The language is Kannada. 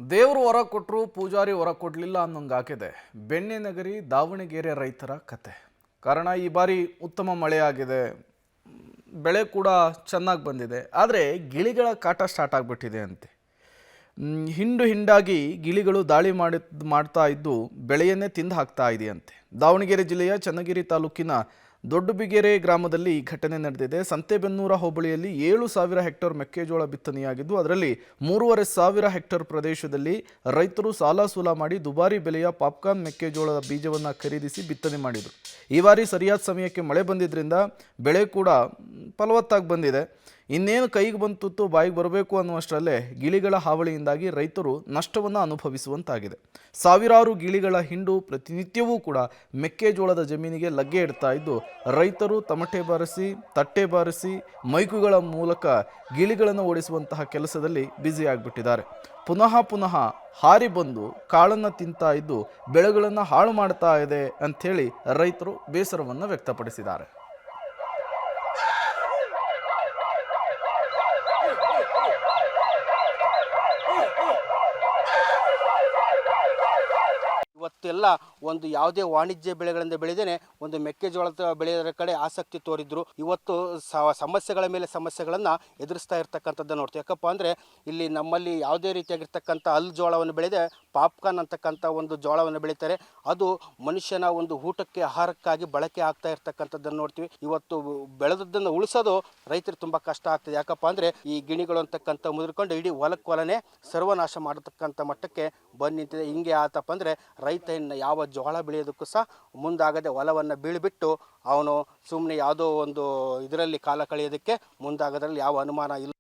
ದೇವರು ವರ ಕೊಟ್ಟರು ಪೂಜಾರಿ ವರ ಕೊಡಲಿಲ್ಲ ಅನ್ನೋಂಗಾಗಿದೆ ಬೆಣ್ಣೆ ನಗರಿ ದಾವಣಗೆರೆ ರೈತರ ಕತೆ. ಕಾರಣ ಈ ಬಾರಿ ಉತ್ತಮ ಮಳೆಯಾಗಿದೆ, ಬೆಳೆ ಕೂಡ ಚೆನ್ನಾಗಿ ಬಂದಿದೆ. ಆದರೆ ಗಿಳಿಗಳ ಕಾಟ ಸ್ಟಾರ್ಟ್ ಆಗಿಬಿಟ್ಟಿದೆ ಅಂತೆ. ಹಿಂಡು ಹಿಂಡಾಗಿ ಗಿಳಿಗಳು ದಾಳಿ ಮಾಡ್ತಾ ಇದ್ದು ಬೆಳೆಯನ್ನೇ ತಿಂದು ಹಾಕ್ತಾ ಇದೆಯಂತೆ. ದಾವಣಗೆರೆ ಜಿಲ್ಲೆಯ ಚನ್ನಗಿರಿ ತಾಲೂಕಿನ ದೊಡ್ಡಬಿಗೆರೆ ಗ್ರಾಮದಲ್ಲಿ ಈ ಘಟನೆ ನಡೆದಿದೆ. ಸಂತೆಬೆನ್ನೂರ ಹೋಬಳಿಯಲ್ಲಿ 7,000 ಹೆಕ್ಟೇರ್ ಮೆಕ್ಕೆಜೋಳ ಬಿತ್ತನೆಯಾಗಿದ್ದು ಅದರಲ್ಲಿ 3,500 ಹೆಕ್ಟೇರ್ ಪ್ರದೇಶದಲ್ಲಿ ರೈತರು ಸಾಲ ಸೂಲ ಮಾಡಿ ದುಬಾರಿ ಬೆಲೆಯ ಪಾಪ್ಕಾರ್ನ್ ಮೆಕ್ಕೆಜೋಳದ ಬೀಜವನ್ನು ಖರೀದಿಸಿ ಬಿತ್ತನೆ ಮಾಡಿದರು. ಈ ಬಾರಿ ಸರಿಯಾದ ಸಮಯಕ್ಕೆ ಮಳೆ ಬಂದಿದ್ದರಿಂದ ಬೆಳೆ ಕೂಡ ಫಲವತ್ತಾಗಿ ಬಂದಿದೆ. ಇನ್ನೇನು ಕೈಗೆ ಬಂತು ಬಾಯಿಗೆ ಬರಬೇಕು ಅನ್ನುವಷ್ಟರಲ್ಲೇ ಗಿಳಿಗಳ ಹಾವಳಿಯಿಂದಾಗಿ ರೈತರು ನಷ್ಟವನ್ನು ಅನುಭವಿಸುವಂತಾಗಿದೆ. ಸಾವಿರಾರು ಗಿಳಿಗಳ ಹಿಂಡು ಪ್ರತಿನಿತ್ಯವೂ ಕೂಡ ಮೆಕ್ಕೆಜೋಳದ ಜಮೀನಿಗೆ ಲಗ್ಗೆ ಇಡ್ತಾ ಇದ್ದು ರೈತರು ತಮಟೆ ಬಾರಿಸಿ, ತಟ್ಟೆ ಬಾರಿಸಿ, ಮೈಕುಗಳ ಮೂಲಕ ಗಿಳಿಗಳನ್ನು ಓಡಿಸುವಂತಹ ಕೆಲಸದಲ್ಲಿ ಬ್ಯುಸಿಯಾಗಿಬಿಟ್ಟಿದ್ದಾರೆ. ಪುನಃ ಹಾರಿ ಬಂದು ಕಾಳನ್ನು ತಿಂತಾ ಇದ್ದು ಬೆಳೆಗಳನ್ನು ಹಾಳು ಮಾಡ್ತಾ ಇದೆ ಅಂಥೇಳಿ ರೈತರು ಬೇಸರವನ್ನು ವ್ಯಕ್ತಪಡಿಸಿದ್ದಾರೆ. ಇವತ್ತೆಲ್ಲ ಒಂದು ಯಾವುದೇ ವಾಣಿಜ್ಯ ಬೆಳೆಗಳಿಂದ ಬೆಳೆದೇನೆ ಒಂದು ಮೆಕ್ಕೆಜೋಳದ ಬೆಳೆಯೋದ್ರ ಕಡೆ ಆಸಕ್ತಿ ತೋರಿದ್ರು. ಇವತ್ತು ಸಮಸ್ಯೆಗಳ ಮೇಲೆ ಸಮಸ್ಯೆಗಳನ್ನು ಎದುರಿಸ್ತಾ ಇರ್ತಕ್ಕಂಥದ್ದು ನೋಡ್ತೀವಿ. ಯಾಕಪ್ಪ ಅಂದರೆ ಇಲ್ಲಿ ನಮ್ಮಲ್ಲಿ ಯಾವುದೇ ರೀತಿಯಾಗಿರ್ತಕ್ಕಂಥ ಜೋಳವನ್ನು ಬೆಳೆದೆ ಪಾಪ್ಕಾರ್ನ್ ಅಂತಕ್ಕಂಥ ಒಂದು ಜೋಳವನ್ನು ಬೆಳೀತಾರೆ. ಅದು ಮನುಷ್ಯನ ಒಂದು ಊಟಕ್ಕೆ ಆಹಾರಕ್ಕಾಗಿ ಬಳಕೆ ಆಗ್ತಾ ಇರ್ತಕ್ಕಂಥದ್ದನ್ನು ನೋಡ್ತೀವಿ. ಇವತ್ತು ಬೆಳೆದದ್ದನ್ನು ಉಳಿಸೋದು ರೈತರು ತುಂಬ ಕಷ್ಟ ಆಗ್ತದೆ. ಯಾಕಪ್ಪ ಅಂದರೆ ಈ ಗಿಣಿಗಳು ಅಂತಕ್ಕಂಥ ಮುದ್ರಕೊಂಡು ಇಡೀ ಹೊಲನೇ ಸರ್ವನಾಶ ಮಾಡತಕ್ಕಂಥ ಮಟ್ಟಕ್ಕೆ ಬಂದು ನಿಂತಿದೆ. ಹಿಂಗೆ ಆತಪ್ಪ ಅಂದರೆ ರೈತ ಇನ್ನು ಯಾವ ಜೋಳ ಬೆಳೆಯೋದಕ್ಕೂ ಸಹ ಮುಂದಾಗದೆ ಹೊಲವನ್ನು ಬೀಳ್ಬಿಟ್ಟು ಅವನು ಸುಮ್ಮನೆ ಯಾವುದೋ ಒಂದು ಇದರಲ್ಲಿ ಕಾಲ ಕಳೆಯೋದಕ್ಕೆ ಮುಂದಾಗೋದ್ರಲ್ಲಿ ಯಾವ ಅನುಮಾನ ಇಲ್ಲ.